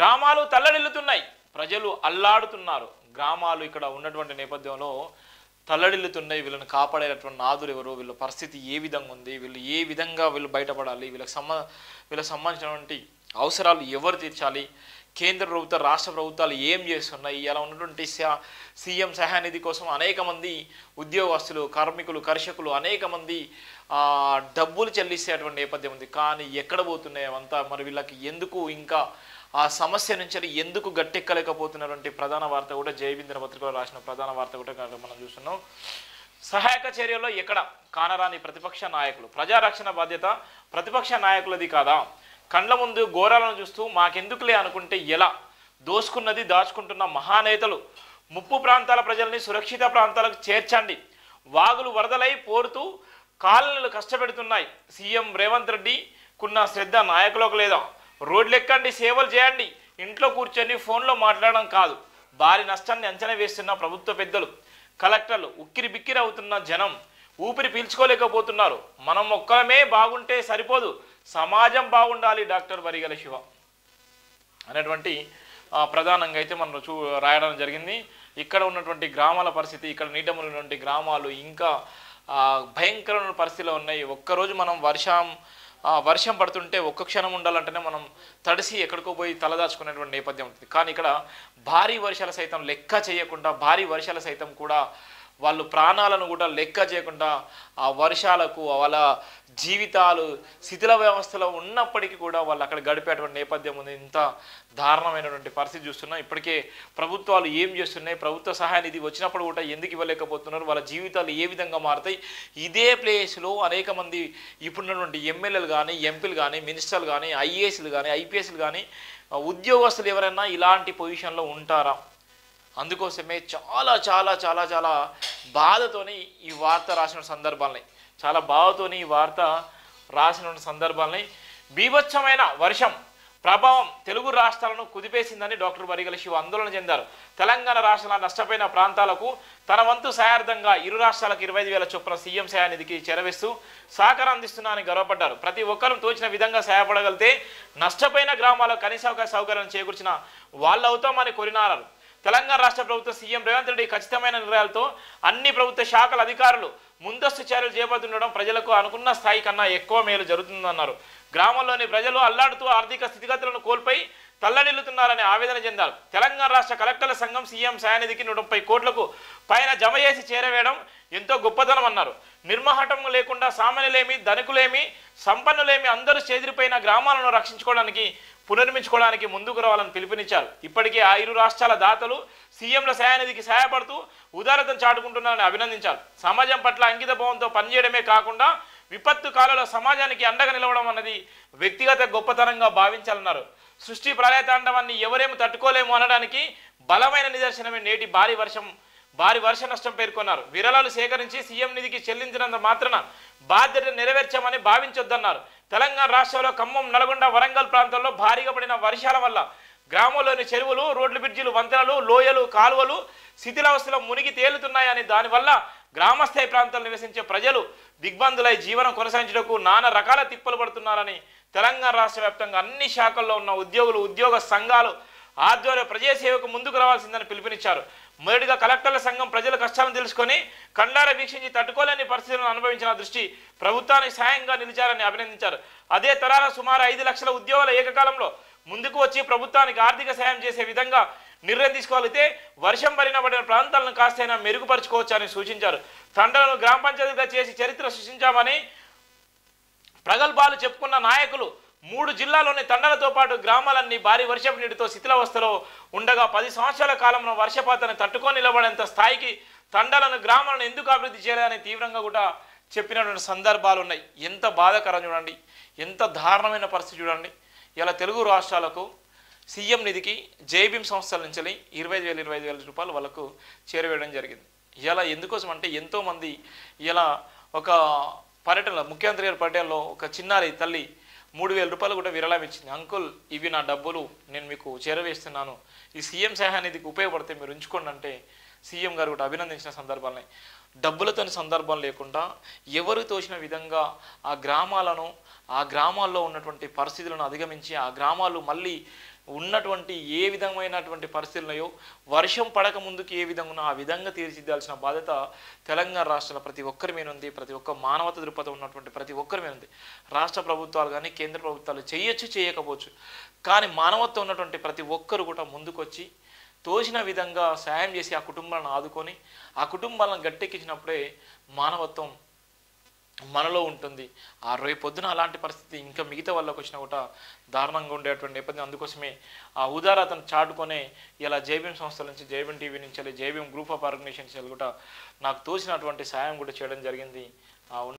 గ్రామాలు తల్లడిల్లుతున్నాయి, ప్రజలు అల్లాడుతున్నారు. గ్రామాలు ఇక్కడ ఉన్నటువంటి నేపథ్యంలో తల్లడిల్లుతున్నాయి. వీళ్ళని కాపాడేటటువంటి నాదులు ఎవరు, వీళ్ళ పరిస్థితి ఏ విధంగా ఉంది, వీళ్ళు ఏ విధంగా బయటపడాలి, వీళ్ళకి సంబంధించినటువంటి అవసరాలు ఎవరు తీర్చాలి, కేంద్ర ప్రభుత్వ రాష్ట్ర ప్రభుత్వాలు ఏం చేస్తున్నాయి, ఇలా ఉన్నటువంటి సీఎం సహాయనిధి కోసం అనేక మంది ఉద్యోగస్తులు, కార్మికులు, కర్షకులు అనేక మంది డబ్బులు చెల్లిస్తేటువంటి నేపథ్యం ఉంది. కానీ ఎక్కడ పోతున్నాయి అవంతా? మరి వీళ్ళకి ఎందుకు ఇంకా ఆ సమస్య నుంచి ఎందుకు గట్టెక్కలేకపోతున్నటువంటి ప్రధాన వార్త కూడా జయబిందన పత్రికలో రాసిన ప్రధాన వార్త కూడా మనం చూస్తున్నాం. సహాయక చర్యల్లో ఎక్కడ కానరాని ప్రతిపక్ష నాయకులు. ప్రజారక్షణ బాధ్యత ప్రతిపక్ష నాయకులది కాదా? కండ్ల ముందు ఘోరాలను చూస్తూ మాకెందుకులే అనుకుంటే ఎలా? దోసుకున్నది దాచుకుంటున్న మహానేతలు. ముప్పు ప్రాంతాల ప్రజల్ని సురక్షిత ప్రాంతాలకు చేర్చండి. వాగులు వరదలై పోరుతూ కాలనీలు కష్టపెడుతున్నాయి. సీఎం రేవంత్ రెడ్డికున్న శ్రద్ధ నాయకులకు లేదా? రోడ్లెక్కండి, సేవలు చేయండి. ఇంట్లో కూర్చొని ఫోన్లో మాట్లాడడం కాదు. భారీ నష్టాన్ని అంచనా వేస్తున్న ప్రభుత్వ పెద్దలు, కలెక్టర్లు, ఉక్కిరి బిక్కిరి అవుతున్న జనం ఊపిరి పీల్చుకోలేకపోతున్నారు. మనం ఒక్కరమే బాగుంటే సరిపోదు, సమాజం బాగుండాలి. డాక్టర్ వరిగల శివ అనేటువంటి ప్రధానంగా అయితే మనం రాయడం జరిగింది. ఇక్కడ ఉన్నటువంటి గ్రామాల పరిస్థితి, ఇక్కడ నీట మునిగినటువంటి గ్రామాలు ఇంకా భయంకరమైన పరిస్థితిలో ఉన్నాయి. ఒక్కరోజు మనం వర్షం పడుతుంటే ఒక్క క్షణం ఉండాలంటేనే మనం తడిసి ఎక్కడికో పోయి తలదాచుకునేటువంటి నేపథ్యం ఉంటుంది. కానీ ఇక్కడ భారీ వర్షాలు సైతం లెక్క చేయకుండా, భారీ వర్షాలు సైతం కూడా వాళ్ళు ప్రాణాలను కూడా లెక్క చేయకుండా ఆ వర్షాలకు వాళ్ళ జీవితాలు శిథిల వ్యవస్థలో ఉన్నప్పటికీ కూడా వాళ్ళు అక్కడ గడిపేటువంటి నేపథ్యం ఉంది. ఇంత దారుణమైనటువంటి పరిస్థితి చూస్తున్నాం. ఇప్పటికే ప్రభుత్వాలు ఏం చేస్తున్నాయి, ప్రభుత్వ సహాయ నిధి వచ్చినప్పుడు కూడా ఎందుకు ఇవ్వలేకపోతున్నారు, వాళ్ళ జీవితాలు ఏ విధంగా మారుతాయి? ఇదే ప్లేస్లో అనేక మంది ఇప్పుడున్నటువంటి ఎమ్మెల్యేలు కానీ, ఎంపీలు కానీ, మినిస్టర్లు కానీ, ఐఏఎస్లు కానీ, ఐపీఎస్లు కానీ, ఉద్యోగస్తులు ఎవరైనా ఇలాంటి పొజిషన్లో ఉంటారా? అందుకోసమే చాలా చాలా చాలా చాలా బాధతోని ఈ వార్త రాసిన సందర్భాలని, చాలా బాధతోని ఈ వార్త రాసిన సందర్భాలని. బీభత్సమైన వర్షం ప్రభావం తెలుగు రాష్ట్రాలను కుదిపేసిందని డాక్టర్ వరిగల శివ ఆందోళన చెందారు. తెలంగాణ రాష్ట్రాల నష్టపోయిన ప్రాంతాలకు తన వంతు సహాయార్థంగా ఇరు రాష్ట్రాలకు 25,000 చొప్పున సీఎం సహాయనిధికి చేరవేస్తూ సహకారం అందిస్తున్నారని గర్వపడ్డారు. ప్రతి ఒక్కరూ తోచిన విధంగా సహాయపడగలిగితే నష్టపోయిన గ్రామాలకు కనీస సౌకర్యం చేకూర్చిన వాళ్ళు అవుతామని కోరినారు. తెలంగాణ రాష్ట్ర ప్రభుత్వం సీఎం రేవంత్ రెడ్డి ఖచ్చితమైన నిర్ణయాలతో అన్ని ప్రభుత్వ శాఖల అధికారులు ముందస్తు చర్యలు చేపడుతుండడం ప్రజలకు అనుకున్న స్థాయి కన్నా ఎక్కువ మేలు జరుగుతుందన్నారు. గ్రామంలోని ప్రజలు అల్లాడుతూ ఆర్థిక స్థితిగతులను కోల్పోయి తల్లడిల్లుతున్నారని ఆవేదన చెందారు. తెలంగాణ రాష్ట్ర కలెక్టర్ల సంఘం సీఎం సహాయనిధికి 130 కోట్లకు పైన జమ చేసి చేరవేయడం ఎంతో గొప్పతనం అన్నారు. నిర్మహటం లేకుండా సామాన్యులేమి, ధనికులేమి, సంపన్నులేమి అందరూ చెదిరిపోయిన గ్రామాలను రక్షించుకోవడానికి, పునర్మించుకోవడానికి ముందుకు రావాలని పిలుపునిచ్చారు. ఇప్పటికే ఆ ఇరు రాష్ట్రాల దాతలు సీఎంల సహాయనిధికి సహాయపడుతూ ఉదారతను చాటుకుంటున్నారని అభినందించారు. సమాజం పట్ల అంకిత భావంతో పనిచేయడమే కాకుండా విపత్తు కాలంలో సమాజానికి అండగా నిలవడం అన్నది వ్యక్తిగత గొప్పతనంగా భావించాలన్నారు. సృష్టి ప్రళయతాండవాన్ని ఎవరేమో తట్టుకోలేము అనడానికి బలమైన నిదర్శనమే నేటి భారీ వర్ష నష్టం పేర్కొన్నారు. విరాళాలు సేకరించి సీఎం నిధికి చెల్లించినంత మాత్రాన బాధ్యత నెరవేర్చామని భావించొద్దన్నారు. తెలంగాణ రాష్ట్రంలో ఖమ్మం, నల్గొండ, వరంగల్ ప్రాంతాల్లో భారీగా పడిన వర్షాల వల్ల గ్రామంలోని చెరువులు, రోడ్లు, బ్రిడ్జిలు, వంతెనలు, లోయలు, కాలువలు శిథిలావస్థలో మునిగి తేలుతున్నాయని, దానివల్ల గ్రామస్థాయి ప్రాంతాల్లో నివసించే ప్రజలు దిగ్బంధులై జీవనం కొనసాగించడానికి నానా రకాల తిప్పలు పడుతున్నారని తెలంగాణ రాష్ట్ర వ్యాప్తంగా అన్ని శాఖల్లో ఉన్న ఉద్యోగులు, ఉద్యోగ సంఘాలు ఆధ్వర్యంలో ప్రజాసేవకు ముందుకు రావాల్సిందని పిలుపునిచ్చారు. మొదటిగా కలెక్టర్ల సంఘం ప్రజల కష్టాలను తెలుసుకొని కండారా వీక్షించి తట్టుకోలేని పరిస్థితులను అనుభవించిన దృష్టి ప్రభుత్వానికి సాయంగా నిలిచారని అభినందించారు. అదే తరాల సుమారు 5 లక్షల ఉద్యోగుల ఏకకాలంలో ముందుకు వచ్చి ప్రభుత్వానికి ఆర్థిక సాయం చేసే విధంగా నిర్ణయం తీసుకోగలిగితే వర్షం పడిన ప్రాంతాలను కాస్తైనా మెరుగుపరుచుకోవచ్చని సూచించారు. తండాలను గ్రామ పంచాయతీగా చేసి చరిత్ర సృష్టించామని ప్రగల్భాలు చెప్పుకున్న నాయకులు 3 జిల్లాల్లోని తండాలతో పాటు గ్రామాలన్నీ భారీ వర్షపు నీటితో శిథిలావస్థలో ఉండగా 10 సంవత్సరాల కాలంలో వర్షపాతాన్ని తట్టుకొని నిలబడేంత స్థాయికి తండాలను, గ్రామాలను ఎందుకు అభివృద్ధి చేయాలని తీవ్రంగా కూడా చెప్పినటువంటి సందర్భాలు ఉన్నాయి. ఎంత బాధాకరం చూడండి, ఎంత దారుణమైన పరిస్థితి చూడండి. ఇలా తెలుగు రాష్ట్రాలకు సీఎం నిధికి జేబీఎం సంస్థల నుంచి 25,000 రూపాయలు వాళ్ళకు చేరవేయడం జరిగింది. ఇలా ఎందుకోసం అంటే ఎంతోమంది ఇలా ఒక పర్యటనలో, ముఖ్యమంత్రి గారి పర్యటనలో ఒక చిన్నారి తల్లి 3,000 రూపాయలు కూడా విరాళం ఇచ్చింది. అంకుల్, ఇవి నా డబ్బులు, నేను మీకు చేరవేస్తున్నాను, ఈ సీఎం సహాయనిధికి ఉపయోగపడితే మీరు ఉంచుకోండి అంటే సీఎం గారు కూడా అభినందించిన సందర్భాలని, డబ్బులతోని సందర్భం లేకుండా ఎవరు తోచిన విధంగా ఆ గ్రామాల్లో ఉన్నటువంటి పరిస్థితులను అధిగమించి ఆ గ్రామాలు మళ్ళీ ఉన్నటువంటి ఏ విధమైనటువంటి పరిస్థితులయో వర్షం పడక ముందుకు ఏ విధంగా ఉన్నా ఆ విధంగా తీర్చిదిద్దాల్సిన బాధ్యత తెలంగాణ రాష్ట్రంలో ప్రతి ఒక్కరి మీద ఉంది. ప్రతి ఒక్క మానవత దృక్పథం ఉన్నటువంటి ప్రతి ఒక్కరి మీద ఉంది. రాష్ట్ర ప్రభుత్వాలు కానీ కేంద్ర ప్రభుత్వాలు చేయొచ్చు, చేయకపోవచ్చు, కానీ మానవత్వం ఉన్నటువంటి ప్రతి ఒక్కరు కూడా ముందుకొచ్చి తోచిన విధంగా సాయం చేసి ఆ కుటుంబాలను ఆదుకొని ఆ కుటుంబాలను గట్టెక్కించినప్పుడే మానవత్వం మనలో ఉంటుంది. ఆ రేపు పొద్దున అలాంటి పరిస్థితి ఇంకా మిగతా వాళ్ళకి వచ్చినా కూడా దారుణంగా ఉండేటువంటి నేపథ్యం. అందుకోసమే ఆ ఉదారతను చాటుకొనే ఇలా జేబీఎం సంస్థల నుంచి, జేబీఎం టీవీ నుంచి, జేబీఎం గ్రూప్ ఆఫ్ ఆర్గనైజేషన్స్ కూడా నాకు తోచినటువంటి సాయం కూడా చేయడం జరిగింది.